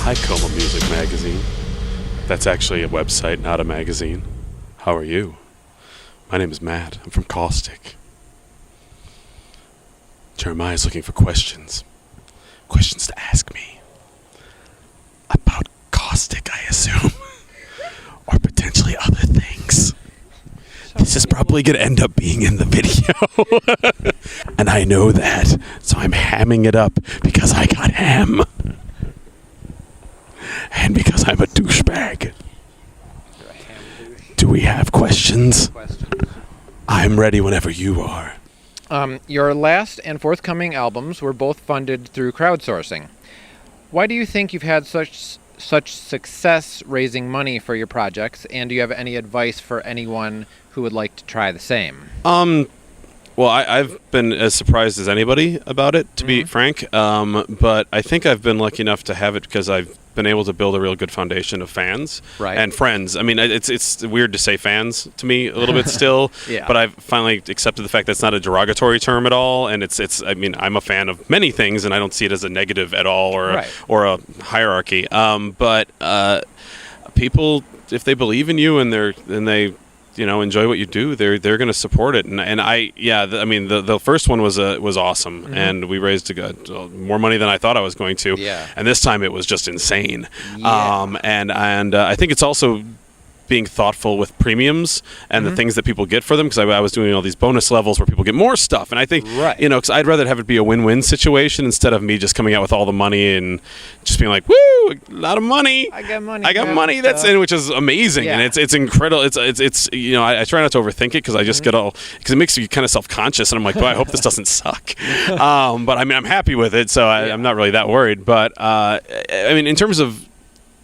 Hi, COMA Music Magazine. That's actually a website, not a magazine. How are you? My name is Matt. I'm from Caustic. Jeremiah's looking for questions. Questions to ask me. About Caustic, I assume. Or potentially other things. This is probably going to end up being in the video. And I know that, so I'm hamming it up because I got ham. And because I'm a douchebag. Do we have questions? I'm ready whenever you are. Your last and forthcoming albums were both funded through crowdsourcing. Why do you think you've had such success raising money for your projects, and do you have any advice for anyone who would like to try the same? Well, I've been as surprised as anybody about it, to be frank. But I think I've been lucky enough to have it because I've been able to build a real good foundation of fans and friends. I mean, it's weird to say fans to me a little bit still, but I've finally accepted the fact that's not a derogatory term at all. And it's. I mean, I'm a fan of many things, and I don't see it as a negative at all or a hierarchy. But people, if they believe in you and they enjoy what you do, they're going to support it. And the first one was awesome, and we raised more money than I thought I was going to. And this time it was just insane. And I think it's also being thoughtful with premiums and the things that people get for them, because I was doing all these bonus levels where people get more stuff, and I think because I'd rather have it be a win-win situation instead of me just coming out with all the money and just being like, woo, a lot of money, I got money, which is amazing. And it's incredible. It's I try not to overthink it because I just get all, because it makes you kind of self-conscious, and I'm like, well, I hope this doesn't suck. But I mean, I'm happy with it, so I'm not really that worried. But I mean, in terms of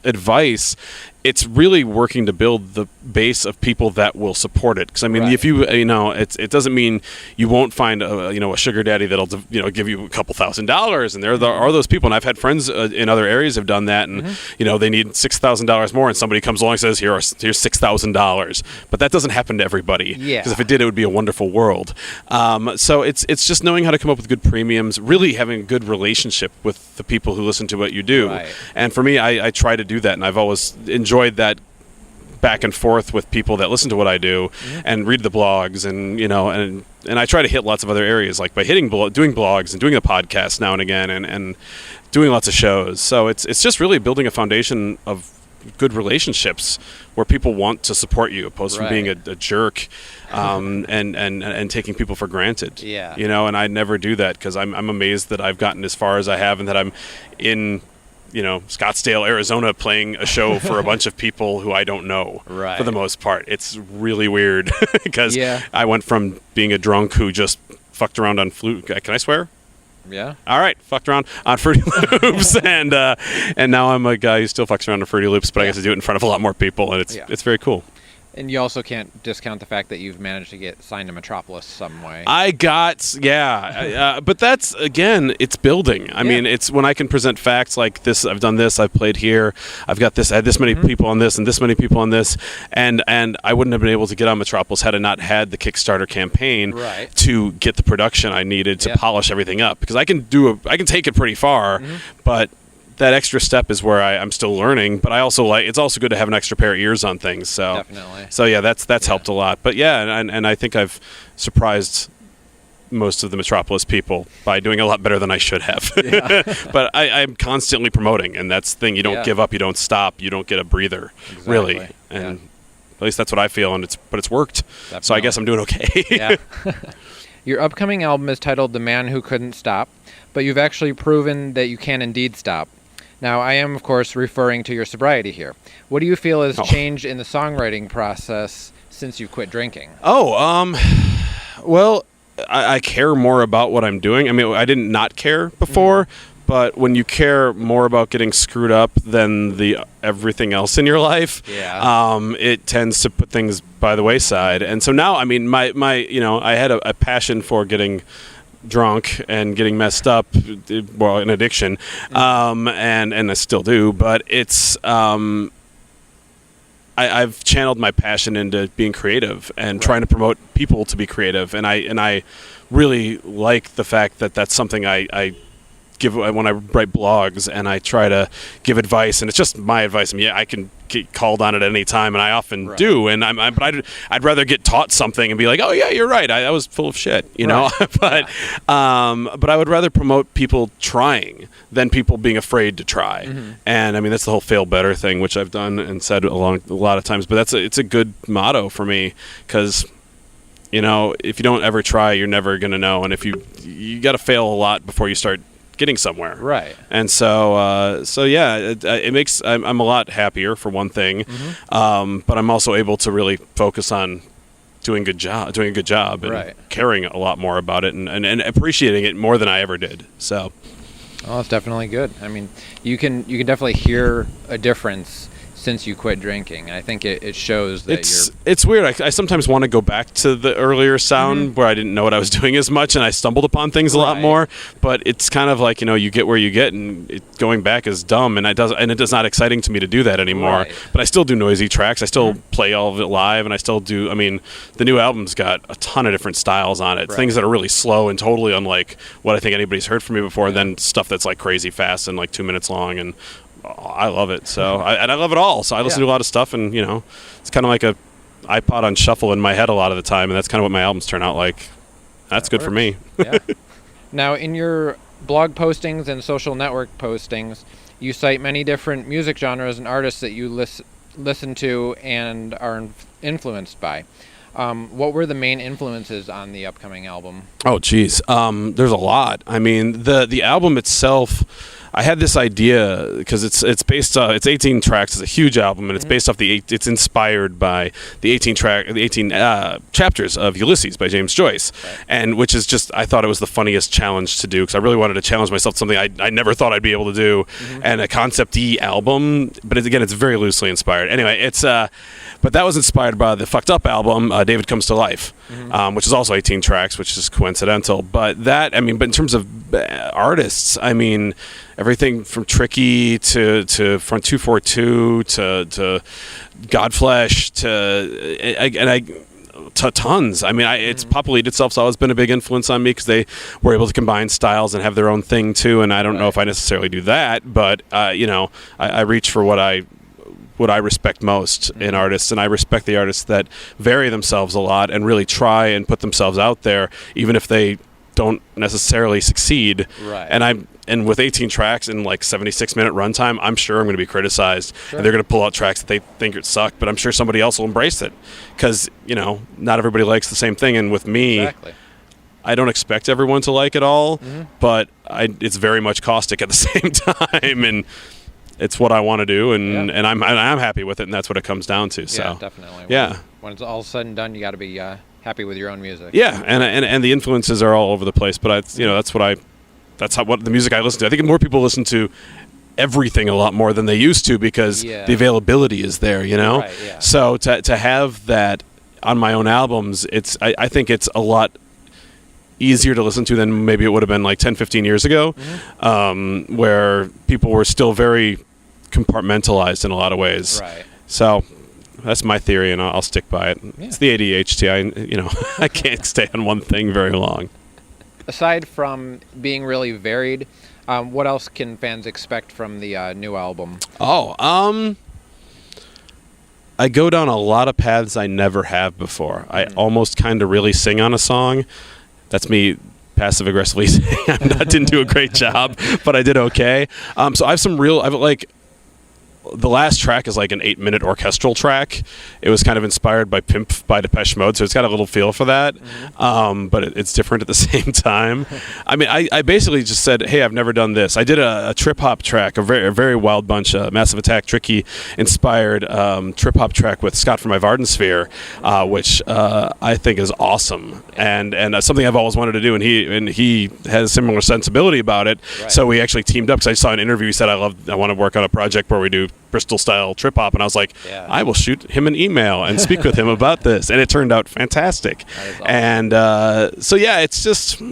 advice, it's really working to build the base of people that will support it. Because I mean, if it doesn't mean you won't find a sugar daddy that'll give you a couple $1,000s, and there are those people. And I've had friends in other areas have done that, and they need $6,000 more, and somebody comes along and says, here's $6,000. But that doesn't happen to everybody. Because if it did, it would be a wonderful world. So it's just knowing how to come up with good premiums, really having a good relationship with the people who listen to what you do. And for me, I try to do that, and I've always enjoyed that back and forth with people that listen to what I do and read the blogs, and I try to hit lots of other areas, like by doing blogs and doing a podcast now and again, and doing lots of shows. So it's just really building a foundation of good relationships where people want to support you, opposed from being a jerk and taking people for granted. And I never do that, because I'm amazed that I've gotten as far as I have, and that I'm in Scottsdale, Arizona, playing a show for a bunch of people who I don't know for the most part. It's really weird because I went from being a drunk who just fucked around on flute. Can I swear? Yeah. All right. Fucked around on Fruity Loops, and now I'm a guy who still fucks around on Fruity Loops, but I get to do it in front of a lot more people, and it's very cool. And you also can't discount the fact that you've managed to get signed to Metropolis some way. But that's, again, it's building. I mean, it's when I can present facts like this, I've done this, I've played here, I've got this, I had this many people on this, and this many people on this, and I wouldn't have been able to get on Metropolis had I not had the Kickstarter campaign to get the production I needed to polish everything up. Because I can take it pretty far, but that extra step is where I'm still learning, but I also it's also good to have an extra pair of ears on things. So definitely. So that's helped a lot. But and I think I've surprised most of the Metropolis people by doing a lot better than I should have. But I'm constantly promoting, and that's the thing. You don't give up, you don't stop, you don't get a breather, really. And at least that's what I feel, and it's worked. Definitely. So I guess I'm doing okay. Your upcoming album is titled The Man Who Couldn't Stop, but you've actually proven that you can indeed stop. Now, I am, of course, referring to your sobriety here. What do you feel has changed in the songwriting process since you've quit drinking? Well, I care more about what I'm doing. I mean, I didn't not care before, but when you care more about getting screwed up than everything else in your life, it tends to put things by the wayside. And so now, I mean, my I had a passion for getting drunk and getting messed up, well, an addiction, and I still do, but it's I've channeled my passion into being creative and trying to promote people to be creative, and I really like the fact that that's something I give when I write blogs and I try to give advice, and it's just my advice. I mean, I can get called on it at any time, and I often do. And but I'd rather get taught something and be like, oh yeah, you're right. I was full of shit, you know. But I would rather promote people trying than people being afraid to try. And I mean, that's the whole fail better thing, which I've done and said a lot of times. But it's a good motto for me, because you know, if you don't ever try, you're never going to know. And if you got to fail a lot before you start getting somewhere. Right. And so yeah, it makes, I'm a lot happier for one thing. But I'm also able to really focus on doing a good job and caring a lot more about it and appreciating it more than I ever did. So. Oh, that's definitely good. I mean, you can definitely hear a difference since you quit drinking. And I think it shows that it's weird. I sometimes want to go back to the earlier sound where I didn't know what I was doing as much, and I stumbled upon things a lot more. But it's kind of like, you know, you get where you get, and going back is dumb, and it's not exciting to me to do that anymore. But I still do noisy tracks. I still play all of it live, and I still do. I mean, the new album's got a ton of different styles on it. Things that are really slow and totally unlike what I think anybody's heard from me before. And then stuff that's like crazy fast and like 2 minutes long, and I love it. So I love it all. So I listen to a lot of stuff, and you know, it's kind of like a iPod on shuffle in my head a lot of the time, and that's kind of what my albums turn out like. That's good for me. Now, in your blog postings and social network postings, you cite many different music genres and artists that you listen to and are influenced by. What were the main influences on the upcoming album? Oh, geez. There's a lot. I mean, the album itself, I had this idea because it's based it's 18 tracks. It's a huge album, and it's based off it's inspired by the 18 chapters of Ulysses by James Joyce, and which is just, I thought it was the funniest challenge to do, because I really wanted to challenge myself to something I never thought I'd be able to do, and a concept-y album. But it's very loosely inspired. Anyway, but that was inspired by the Fucked Up album, David Comes to Life, which is also 18 tracks, which is coincidental. But in terms of artists, I mean, everything from Tricky to Front 242 to Godflesh to tons. I mean, it's Pop Elite itself's always been a big influence on me, because they were able to combine styles and have their own thing too. And I don't know if I necessarily do that, but you know, I reach for what I respect most in artists, and I respect the artists that vary themselves a lot and really try and put themselves out there, even if they don't necessarily succeed. And with 18 tracks and like 76-minute runtime, I'm sure I'm going to be criticized, and they're going to pull out tracks that they think it suck, but I'm sure somebody else will embrace it, because you know, not everybody likes the same thing. And with me, I don't expect everyone to like it all, but it's very much Caustic at the same time, and it's what I want to do, and I'm happy with it, and that's what it comes down to. So yeah, definitely. When it's all said and done, you got to be happy with your own music. Yeah, and the influences are all over the place, but that's what the music I listen to. I think more people listen to everything a lot more than they used to, because the availability is there, you know. So to have that on my own albums, I think it's a lot easier to listen to than maybe it would have been like 10-15 years ago, where people were still very compartmentalized in a lot of ways. So that's my theory, and I'll stick by it. It's the ADHD. I can't stay on one thing very long. Aside from being really varied, what else can fans expect from the new album? I go down a lot of paths I never have before. I almost kind of really sing on a song. That's me passive aggressively saying I didn't do a great job, but I did okay. So I have the last track is like an 8-minute orchestral track. It was kind of inspired by Pimp by Depeche Mode, so it's got a little feel for that, but it's different at the same time. I mean, I basically just said, hey, I've never done this. I did a trip-hop track, a very Wild Bunch, Massive Attack, Tricky-inspired trip-hop track with Scott from My Vardensphere, which I think is awesome, and something I've always wanted to do, and he has a similar sensibility about it, so we actually teamed up, because I saw an interview, he said, I want to work on a project where we do Bristol style trip hop, and I was like, I will shoot him an email and speak with him about this, and it turned out fantastic. Awesome. And so it's just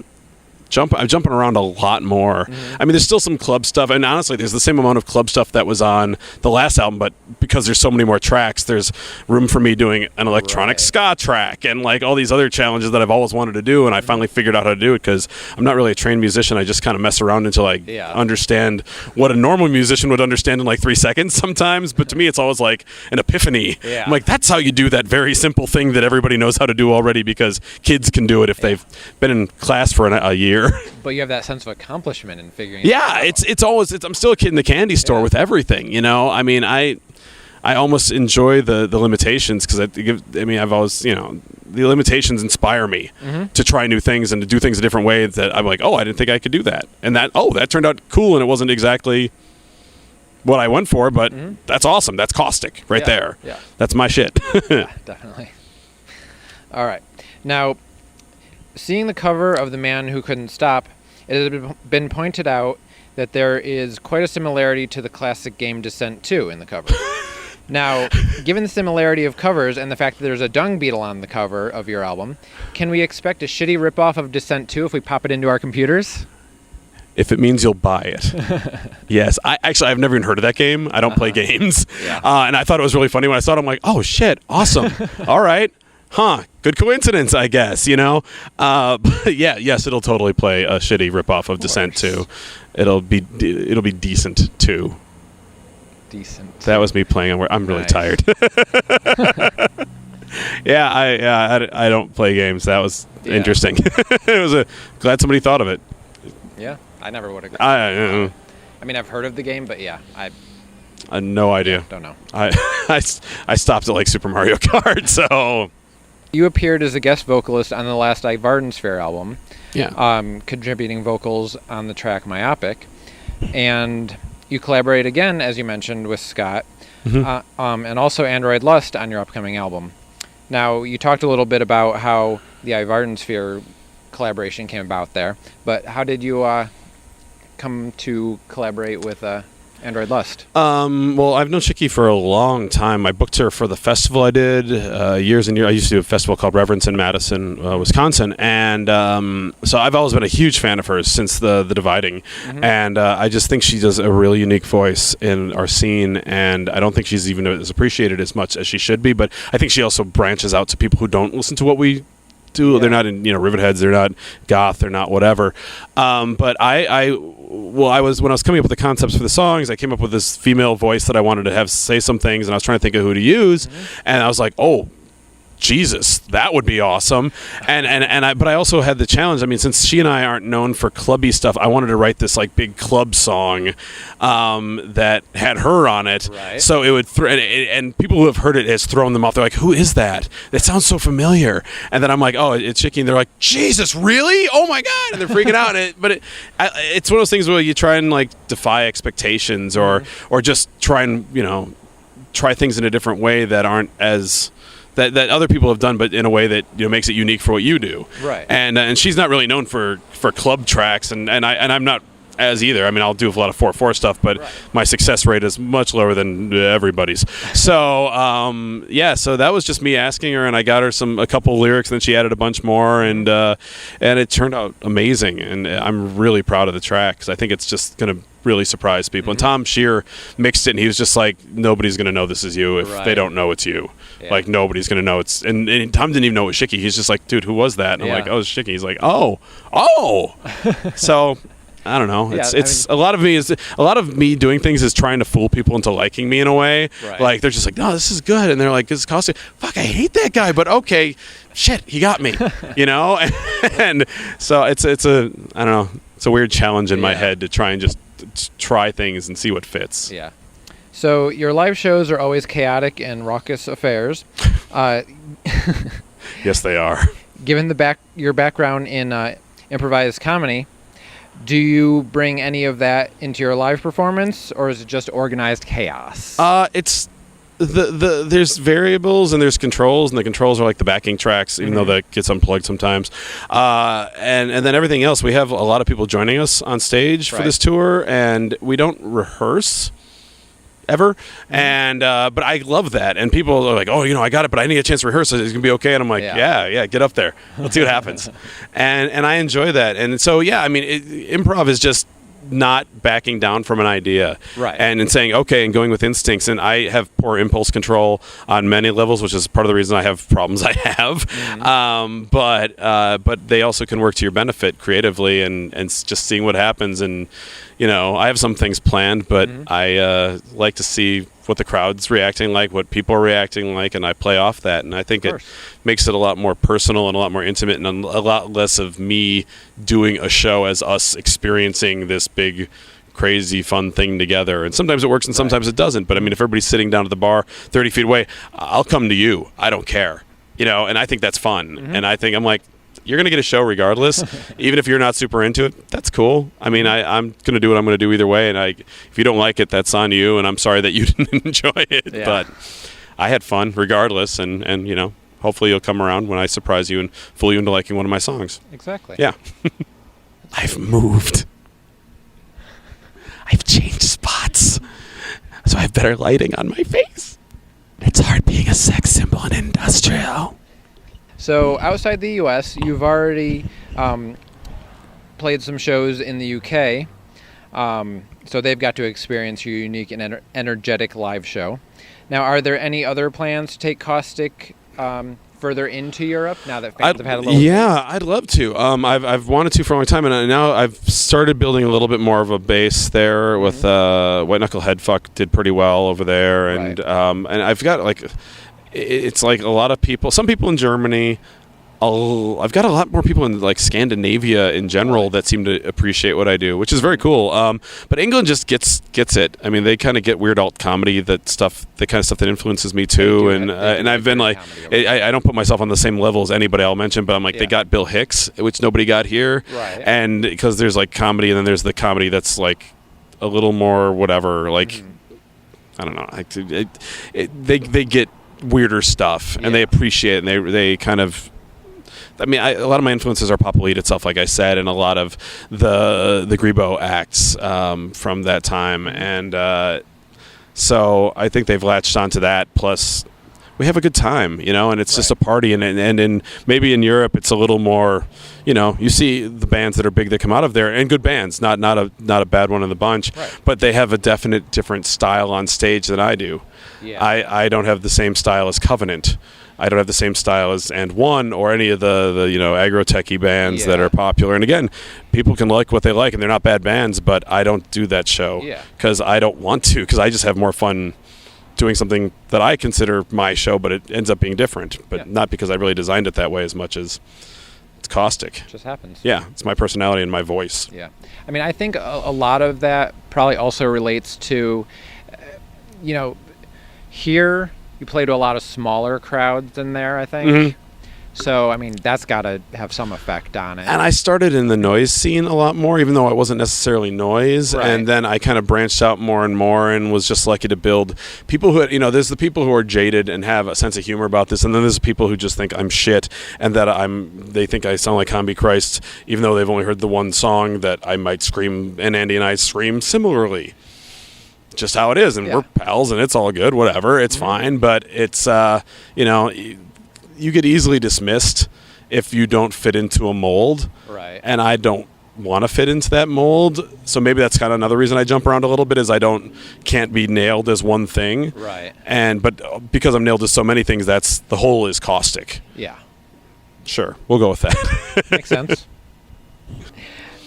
I'm jumping around a lot more. I mean, there's still some club stuff, and honestly, there's the same amount of club stuff that was on the last album, but because there's so many more tracks, there's room for me doing an electronic ska track and like all these other challenges that I've always wanted to do, and I finally figured out how to do it because I'm not really a trained musician. I just kind of mess around until I understand what a normal musician would understand in like 3 seconds sometimes, but to me it's always like an epiphany. I'm like, that's how you do that very simple thing that everybody knows how to do already because kids can do it if they've been in class for a year. But you have that sense of accomplishment in figuring it out. It's always I'm still a kid in the candy store with everything, you know. I mean, I almost enjoy the limitations because I've always, you know, the limitations inspire me to try new things and to do things a different way that I'm like, oh, I didn't think I could do that, and that turned out cool, and it wasn't exactly what I went for, but that's awesome. That's Caustic right there. That's my shit. Yeah, definitely. All right, now, seeing the cover of The Man Who Couldn't Stop, it has been pointed out that there is quite a similarity to the classic game Descent 2 in the cover. Now, given the similarity of covers and the fact that there's a dung beetle on the cover of your album, can we expect a shitty ripoff of Descent 2 if we pop it into our computers? If it means you'll buy it. Yes. I've never even heard of that game. I don't play games. And I thought it was really funny when I saw it. I'm like, oh, shit, awesome. All right. Huh, good coincidence, I guess, you know? But yes, it'll totally play a shitty ripoff of Descent 2. It'll be decent, too. Decent. That was me playing. I'm really tired. I don't play games. That was interesting. It was glad somebody thought of it. Yeah, I never would have. I mean, I've heard of the game, but I had no idea. Don't know. I stopped at like Super Mario Kart, so... You appeared as a guest vocalist on the last Vardensphere album, contributing vocals on the track Myopic, and you collaborate again, as you mentioned, with Scott, and also Android Lust on your upcoming album. Now, you talked a little bit about how the Vardensphere collaboration came about there, but how did you come to collaborate with Android Lust? Well, I've known Chicky for a long time. I booked her for the festival I did years and years. I used to do a festival called Reverence in Madison, Wisconsin, and so I've always been a huge fan of hers since the Dividing, and I just think she does a really unique voice in our scene, and I don't think she's even as appreciated as much as she should be, but I think she also branches out to people who don't listen to what we do. They're not in, Rivet Heads, they're not goth, they're not whatever. But when I was coming up with the concepts for the songs, I came up with this female voice that I wanted to have say some things, and I was trying to think of who to use, and I was like, oh, Jesus, that would be awesome. But I also had the challenge. I mean, since she and I aren't known for clubby stuff, I wanted to write this like big club song that had her on it. Right. So it would, and people who have heard it has thrown them off. They're like, "Who is that? That sounds so familiar." And then I'm like, "Oh, it's Chicky." And they're like, "Jesus, really? Oh my God!" And they're freaking out. It's one of those things where you try and like defy expectations, or just try and try things in a different way that aren't as. That other people have done, but in a way that makes it unique for what you do. Right. And she's not really known for club tracks, and I'm not as either. I mean, I'll do a lot of 4/4 stuff, but my success rate is much lower than everybody's. So so that was just me asking her, and I got her a couple lyrics, and then she added a bunch more, and it turned out amazing. And I'm really proud of the track because I think it's just gonna really surprise people. And Tom Shear mixed it, and he was just like, nobody's gonna know this is you if they don't know it's you. Yeah. Like nobody's gonna know it's. And Tom didn't even know it was Chicky. He's just like, dude, who was that? And I'm like, oh, it's Chicky. He's like, oh. So. I don't know. It's a lot of me doing things is trying to fool people into liking me in a way. Right. Like they're just like, no, this is good, and they're like, this is Caustic. Fuck, I hate that guy, but okay, shit, he got me, And so it's a I don't know. It's a weird challenge in my head to try and just try things and see what fits. Yeah. So your live shows are always chaotic and raucous affairs. Yes, they are. Given your background in improvised comedy, do you bring any of that into your live performance, or is it just organized chaos? It's there's variables and there's controls, and the controls are like the backing tracks, even though that gets unplugged sometimes. And then everything else, we have a lot of people joining us on stage for this tour, and we don't rehearse ever. And but I love that. And people are like, oh, I got it, but I need a chance to rehearse. It's gonna be okay. And I'm like, yeah, get up there. Let's see what happens. And I enjoy that. And so improv is just not backing down from an idea, right? And saying okay, and going with instincts. And I have poor impulse control on many levels, which is part of the reason I have problems I have. But they also can work to your benefit creatively, and just seeing what happens. And I have some things planned, but I like to see what the crowd's reacting like, what people are reacting like, and I play off that. And I think it makes it a lot more personal and a lot more intimate, and a lot less of me doing a show as us experiencing this big, crazy, fun thing together. And sometimes it works and sometimes it doesn't. But I mean, if everybody's sitting down at the bar 30 feet away, I'll come to you. I don't care. And I think that's fun. And I'm like, you're going to get a show regardless, even if you're not super into it. That's cool. I mean, I'm going to do what I'm going to do either way. And if you don't like it, that's on you. And I'm sorry that you didn't enjoy it. Yeah. But I had fun regardless. And hopefully you'll come around when I surprise you and fool you into liking one of my songs. Exactly. Yeah. I've moved. I've changed spots. So I have better lighting on my face. It's hard being a sex symbol in industrial. So outside the U.S., you've already played some shows in the U.K., so they've got to experience your unique and energetic live show. Now, are there any other plans to take Caustic further into Europe now that fans have had a little... Yeah, I'd love to. I've wanted to for a long time, and now I've started building a little bit more of a base there with White Knuckle Headfuck did pretty well over there, and I've got it's like a lot of people, some people in Germany. I've got a lot more people in Scandinavia in general that seem to appreciate what I do, which is very cool. But England just gets it. I mean, they kind of get weird alt comedy, the kind of stuff that influences me too. And I've been I don't put myself on the same level as anybody I'll mention, but I'm like, they got Bill Hicks, which nobody got here. Right. And because there's comedy, and then there's the comedy that's a little more whatever. I don't know. They get weirder stuff, and they appreciate it, and they kind of... I mean, a lot of my influences are Popolite itself, like I said, and a lot of the Grebo acts from that time. And so I think they've latched onto that. Plus, we have a good time, and it's just a party. And maybe in Europe, it's a little more, you see the bands that are big that come out of there, and good bands, not a bad one in the bunch, but they have a definite different style on stage than I do. Yeah. I don't have the same style as Covenant. I don't have the same style as And One or any of the aggro-techy bands that are popular. And again, people can like what they like, and they're not bad bands, but I don't do that show because I don't want to, because I just have more fun doing something that I consider my show, but it ends up being different. But not because I really designed it that way as much as it's Caustic. It just happens. Yeah, it's my personality and my voice. Yeah. I mean, I think a lot of that probably also relates to, here... You play to a lot of smaller crowds in there, I think. So, I mean, that's got to have some effect on it. And I started in the noise scene a lot more, even though I wasn't necessarily noise. Right. And then I kind of branched out more and more and was just lucky to build people who, there's the people who are jaded and have a sense of humor about this. And then there's people who just think I'm shit and that they think I sound like Combi Christ, even though they've only heard the one song that I might scream, and Andy and I scream similarly. Just how it is, and we're pals, and it's all good, whatever, it's fine. But it's you get easily dismissed if you don't fit into a mold, right? And I don't want to fit into that mold, so maybe that's kind of another reason I jump around a little bit, is I can't be nailed as one thing, right? But because I'm nailed as so many things, that's the whole is Caustic. Yeah, sure, we'll go with that. Makes sense.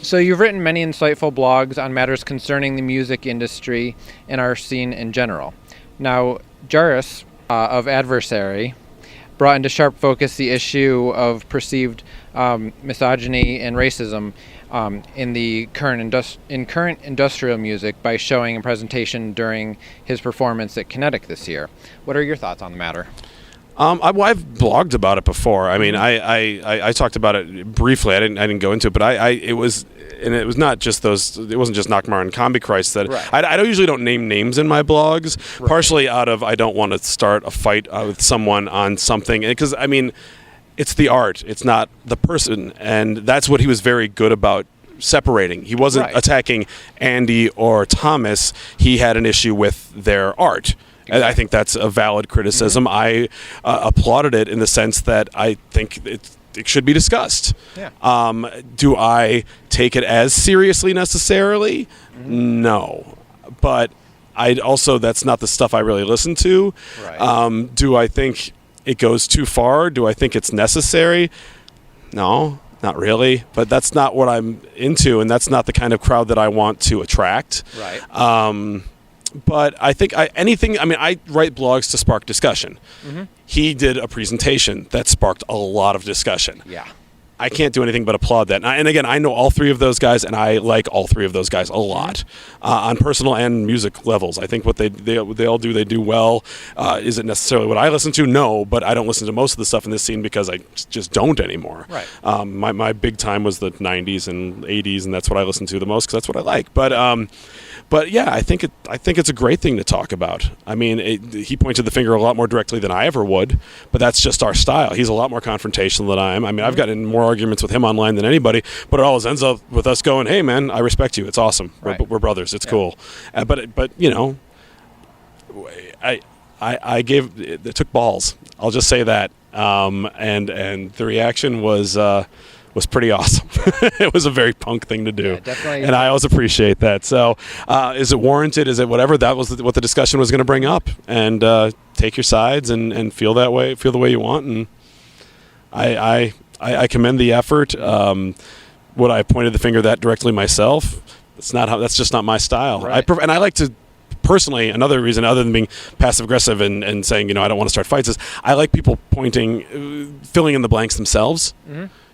So you've written many insightful blogs on matters concerning the music industry and our scene in general. Now, Jairus of Adversary brought into sharp focus the issue of perceived misogyny and racism in current industrial music by showing a presentation during his performance at Kinetic this year. What are your thoughts on the matter? I've blogged about it before. I mean, I talked about it briefly. I didn't go into it, but it was not just those. It wasn't just Nakmar and Combi Christ that I usually don't name names in my blogs. Right. Partially out of I don't want to start a fight with someone on something, because I mean, it's the art. It's not the person, and that's what he was very good about separating. He wasn't Right. attacking Andy or Thomas. He had an issue with their art. And I think that's a valid criticism. I applauded it in the sense that I think it should be discussed. Yeah. Do I take it as seriously necessarily? No. But I also, that's not the stuff I really listen to. Right. Do I think it goes too far? Do I think it's necessary? No, not really. But that's not what I'm into, and that's not the kind of crowd that I want to attract. Right. But I think I write blogs to spark discussion. He did a presentation that sparked a lot of discussion. Yeah. I can't do anything but applaud that. And again, I know all three of those guys, and I like all three of those guys a lot on personal and music levels. I think what they all do, they do well. Is it necessarily what I listen to? No, but I don't listen to most of the stuff in this scene because I just don't anymore. Right. My big time was the 90s and 80s, and that's what I listen to the most because that's what I like. But yeah, I think it's a great thing to talk about. I mean, he pointed the finger a lot more directly than I ever would, but that's just our style. He's a lot more confrontational than I am. I mean, I've gotten in more arguments with him online than anybody, but it always ends up with us going, "Hey, man, I respect you. It's awesome. Right. We're brothers. It's cool." But you know, I gave it took balls. I'll just say that, and the reaction was pretty awesome. It was a very punk thing to do. Yeah, definitely. And I always appreciate that. So is it warranted? Is it whatever? That was what the discussion was going to bring up. And take your sides and feel that way, feel the way you want. And I commend the effort. Would I have pointed the finger that directly myself? That's just not my style. Right. And I like to, personally, another reason other than being passive aggressive and saying, I don't want to start fights is I like people pointing, filling in the blanks themselves.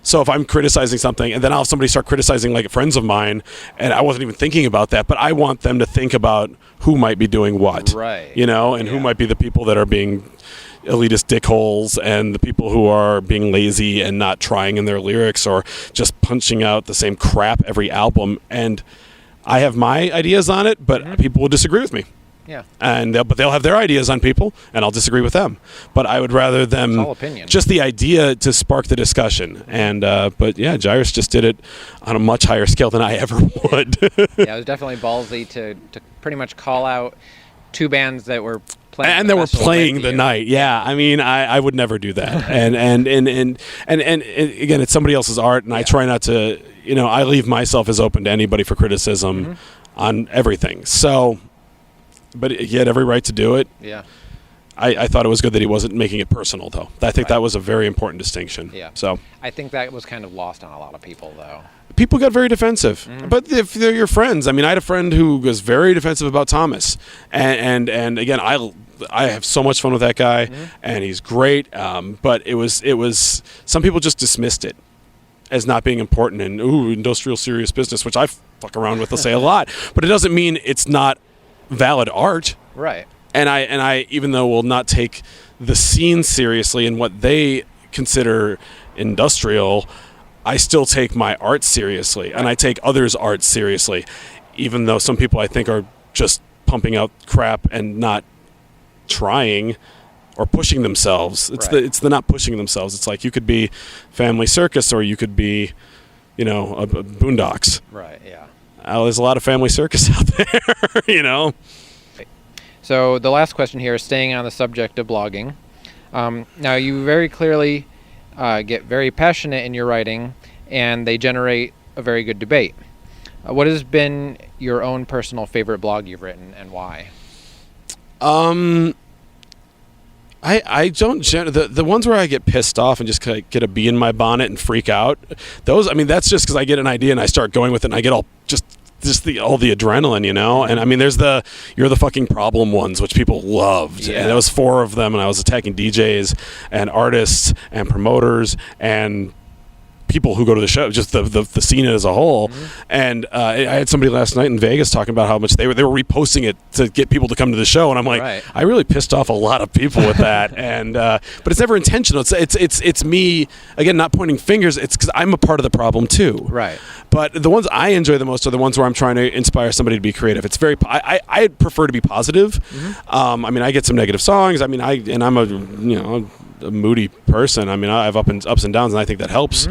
So if I'm criticizing something and then I'll have somebody start criticizing like friends of mine and I wasn't even thinking about that, but I want them to think about who might be doing what, right? And who might be the people that are being elitist dickholes and the people who are being lazy and not trying in their lyrics or just punching out the same crap every album. And I have my ideas on it, but people will disagree with me. Yeah. But they'll have their ideas on people, and I'll disagree with them. But I would rather them it's all opinion. Just the idea to spark the discussion. And but yeah, Jairus just did it on a much higher scale than I ever would. Yeah, it was definitely ballsy to pretty much call out two bands that were playing and they were playing the night. Yeah, I mean, I would never do that. and again, it's somebody else's art, and I try not to. I leave myself as open to anybody for criticism on everything. So. But he had every right to do it. Yeah. I thought it was good that he wasn't making it personal, though. I think that was a very important distinction. Yeah. So I think that was kind of lost on a lot of people, though. People got very defensive. But if they're your friends, I mean, I had a friend who was very defensive about Thomas. And again, I have so much fun with that guy, and he's great. But it was some people just dismissed it as not being important and, industrial serious business, which I fuck around with, I'll say a lot. But it doesn't mean it's not valid art, right? And I even though will not take the scene seriously and what they consider industrial, I still take my art seriously, and I take others' art seriously, even though some people I think are just pumping out crap and not trying or pushing themselves. It's the not pushing themselves. It's like you could be Family Circus or you could be, a Boondocks. Right. Yeah. There's a lot of Family Circus out there, So the last question here is staying on the subject of blogging. Now, you very clearly get very passionate in your writing, and they generate a very good debate. What has been your own personal favorite blog you've written, and why? I don't the ones where I get pissed off and just get a bee in my bonnet and freak out. Those, I mean, that's just because I get an idea and I start going with it and I get all just all the adrenaline, And I mean, there's you're the fucking problem ones, which people loved. Yeah. And there was 4 of them, and I was attacking DJs and artists and promoters and people who go to the show, just the scene as a whole. And I had somebody last night in Vegas talking about how much they were reposting it to get people to come to the show, and I'm like, I really pissed off a lot of people with that. And but it's never intentional. It's me again, not pointing fingers. It's because I'm a part of the problem too. Right. But the ones I enjoy the most are the ones where I'm trying to inspire somebody to be creative. It's very I prefer to be positive. I mean, I get some negative songs. I mean, I'm a moody person. I mean, I have ups and downs, and I think that helps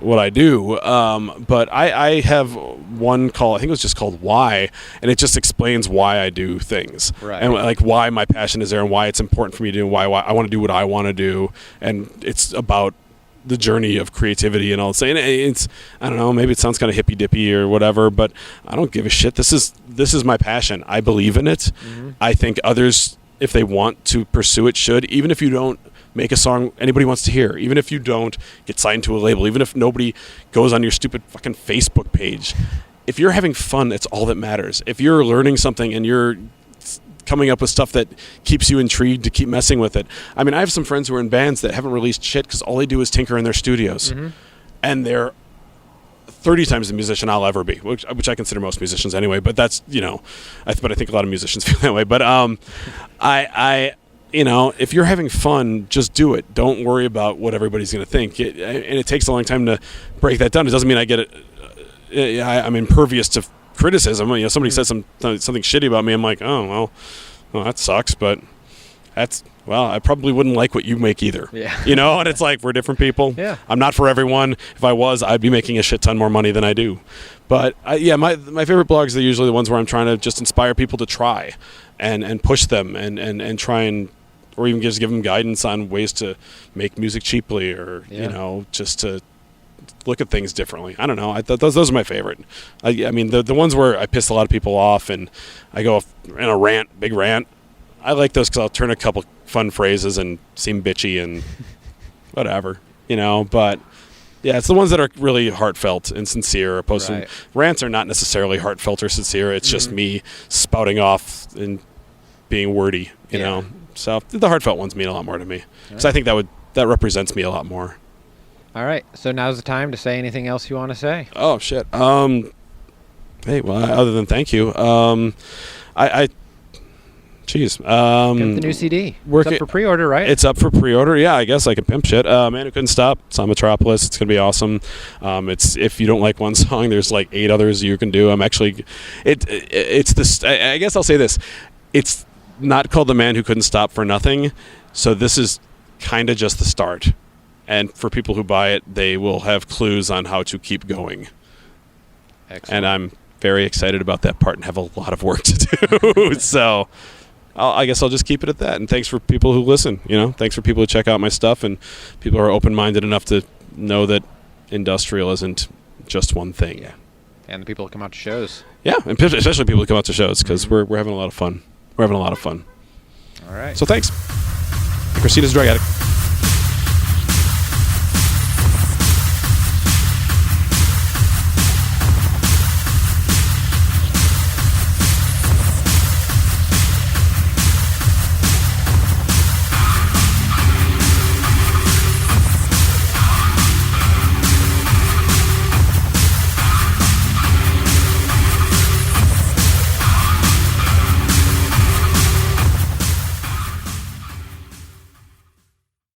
what I do. But I have one call, I think it was just called Why, and it just explains why I do things. Right. And like why my passion is there and why it's important for me to do, why I want to do what I want to do. And it's about the journey of creativity and all that. And it's, I don't know, maybe it sounds kind of hippy dippy or whatever, but I don't give a shit. This is my passion. I believe in it. Mm-hmm. I think others, if they want to pursue it, should, even if you don't make a song anybody wants to hear, even if you don't get signed to a label, even if nobody goes on your stupid fucking Facebook page. If you're having fun, that's all that matters. If you're learning something and you're coming up with stuff that keeps you intrigued to keep messing with it. I mean, I have some friends who are in bands that haven't released shit because all they do is tinker in their studios. Mm-hmm. And they're 30 times the musician I'll ever be, which I consider most musicians anyway, but that's, but I think a lot of musicians feel that way. But I if you're having fun, just do it. Don't worry about what everybody's going to think. And it takes a long time to break that down. It doesn't mean I get it. I'm impervious to criticism. Somebody says something shitty about me. I'm like, oh, well, that sucks, but I probably wouldn't like what you make either. Yeah. And it's like, we're different people. Yeah. I'm not for everyone. If I was, I'd be making a shit ton more money than I do. But my favorite blogs are usually the ones where I'm trying to just inspire people to try and push them and try and, or even just give them guidance on ways to make music cheaply or, just to look at things differently. I don't know. Those are my favorite. I mean, the ones where I piss a lot of people off and I go in a big rant, I like those because I'll turn a couple fun phrases and seem bitchy and whatever, but yeah, it's the ones that are really heartfelt and sincere, opposed to rants are not necessarily heartfelt or sincere. It's just me spouting off and being wordy, you know. So the heartfelt ones mean a lot more to me because I think that represents me a lot more. All right, so now's the time to say anything else you want to say. Oh shit. Hey, well, other than thank you, Jeez. Get the new CD. It's up for pre-order, right? It's up for pre-order. Yeah, I guess I can pimp shit. Man Who Couldn't Stop. It's on Metropolis. It's gonna be awesome. It's, if you don't like one song, there's like 8 others you can do. I'm actually, it's this. I guess I'll say this. It's not called The Man Who Couldn't Stop for nothing. So this is kind of just the start. And for people who buy it, they will have clues on how to keep going. Excellent. And I'm very excited about that part and have a lot of work to do. So I guess I'll just keep it at that. And thanks for people who listen. Thanks for people who check out my stuff and people who are open-minded enough to know that industrial isn't just one thing. Yeah. And the people who come out to shows. Yeah, and especially people who come out to shows because we're having a lot of fun. We're having a lot of fun. All right. So thanks. Christina's Drug Addict.